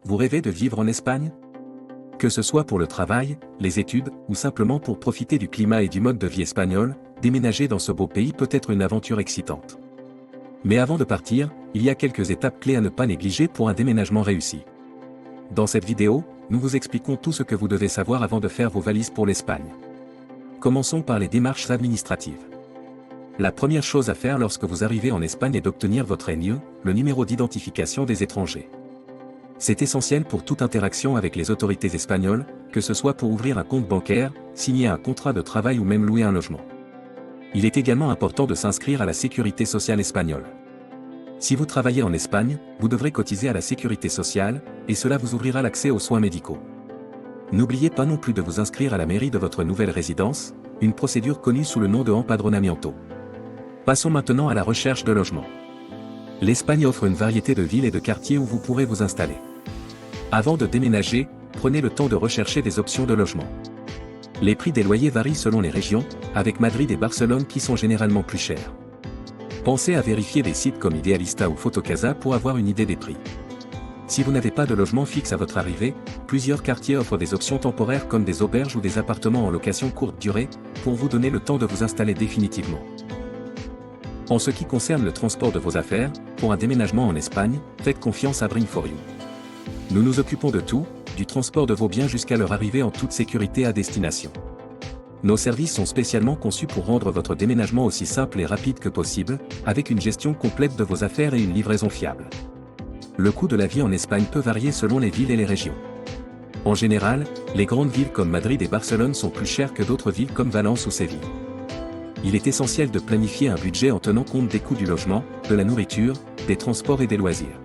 Vous rêvez de vivre en Espagne? Que ce soit pour le travail, les études, ou simplement pour profiter du climat et du mode de vie espagnol, déménager dans ce beau pays peut être une aventure excitante. Mais avant de partir, il y a quelques étapes clés à ne pas négliger pour un déménagement réussi. Dans cette vidéo, nous vous expliquons tout ce que vous devez savoir avant de faire vos valises pour l'Espagne. Commençons par les démarches administratives. La première chose à faire lorsque vous arrivez en Espagne est d'obtenir votre NIE, le numéro d'identification des étrangers. C'est essentiel pour toute interaction avec les autorités espagnoles, que ce soit pour ouvrir un compte bancaire, signer un contrat de travail ou même louer un logement. Il est également important de s'inscrire à la sécurité sociale espagnole. Si vous travaillez en Espagne, vous devrez cotiser à la sécurité sociale, et cela vous ouvrira l'accès aux soins médicaux. N'oubliez pas non plus de vous inscrire à la mairie de votre nouvelle résidence, une procédure connue sous le nom de empadronamiento. Passons maintenant à la recherche de logement. L'Espagne offre une variété de villes et de quartiers où vous pourrez vous installer. Avant de déménager, prenez le temps de rechercher des options de logement. Les prix des loyers varient selon les régions, avec Madrid et Barcelone qui sont généralement plus chers. Pensez à vérifier des sites comme Idealista ou Fotocasa pour avoir une idée des prix. Si vous n'avez pas de logement fixe à votre arrivée, plusieurs quartiers offrent des options temporaires comme des auberges ou des appartements en location courte durée, pour vous donner le temps de vous installer définitivement. En ce qui concerne le transport de vos affaires, pour un déménagement en Espagne, faites confiance à Bring4You. Nous nous occupons de tout, du transport de vos biens jusqu'à leur arrivée en toute sécurité à destination. Nos services sont spécialement conçus pour rendre votre déménagement aussi simple et rapide que possible, avec une gestion complète de vos affaires et une livraison fiable. Le coût de la vie en Espagne peut varier selon les villes et les régions. En général, les grandes villes comme Madrid et Barcelone sont plus chères que d'autres villes comme Valence ou Séville. Il est essentiel de planifier un budget en tenant compte des coûts du logement, de la nourriture, des transports et des loisirs.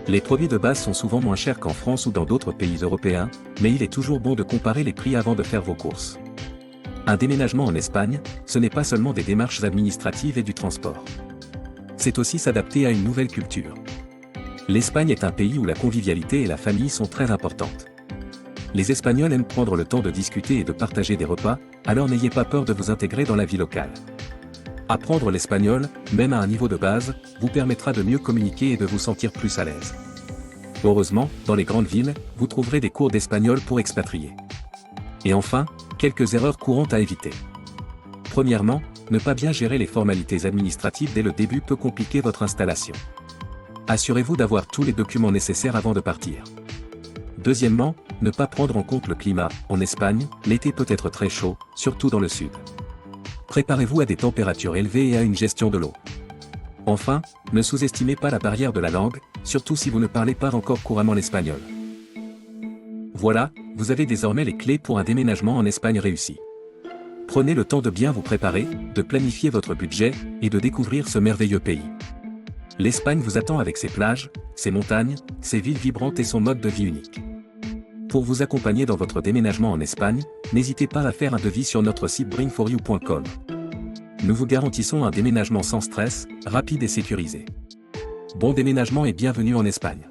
Les produits de base sont souvent moins chers qu'en France ou dans d'autres pays européens, mais il est toujours bon de comparer les prix avant de faire vos courses. Un déménagement en Espagne, ce n'est pas seulement des démarches administratives et du transport. C'est aussi s'adapter à une nouvelle culture. L'Espagne est un pays où la convivialité et la famille sont très importantes. Les Espagnols aiment prendre le temps de discuter et de partager des repas, alors n'ayez pas peur de vous intégrer dans la vie locale. Apprendre l'espagnol, même à un niveau de base, vous permettra de mieux communiquer et de vous sentir plus à l'aise. Heureusement, dans les grandes villes, vous trouverez des cours d'espagnol pour expatriés. Et enfin, quelques erreurs courantes à éviter. Premièrement, ne pas bien gérer les formalités administratives dès le début peut compliquer votre installation. Assurez-vous d'avoir tous les documents nécessaires avant de partir. Deuxièmement, ne pas prendre en compte le climat. En Espagne, l'été peut être très chaud, surtout dans le sud. Préparez-vous à des températures élevées et à une gestion de l'eau. Enfin, ne sous-estimez pas la barrière de la langue, surtout si vous ne parlez pas encore couramment l'espagnol. Voilà, vous avez désormais les clés pour un déménagement en Espagne réussi. Prenez le temps de bien vous préparer, de planifier votre budget, et de découvrir ce merveilleux pays. L'Espagne vous attend avec ses plages, ses montagnes, ses villes vibrantes et son mode de vie unique. Pour vous accompagner dans votre déménagement en Espagne, n'hésitez pas à faire un devis sur notre site bring4you.com. Nous vous garantissons un déménagement sans stress, rapide et sécurisé. Bon déménagement et bienvenue en Espagne.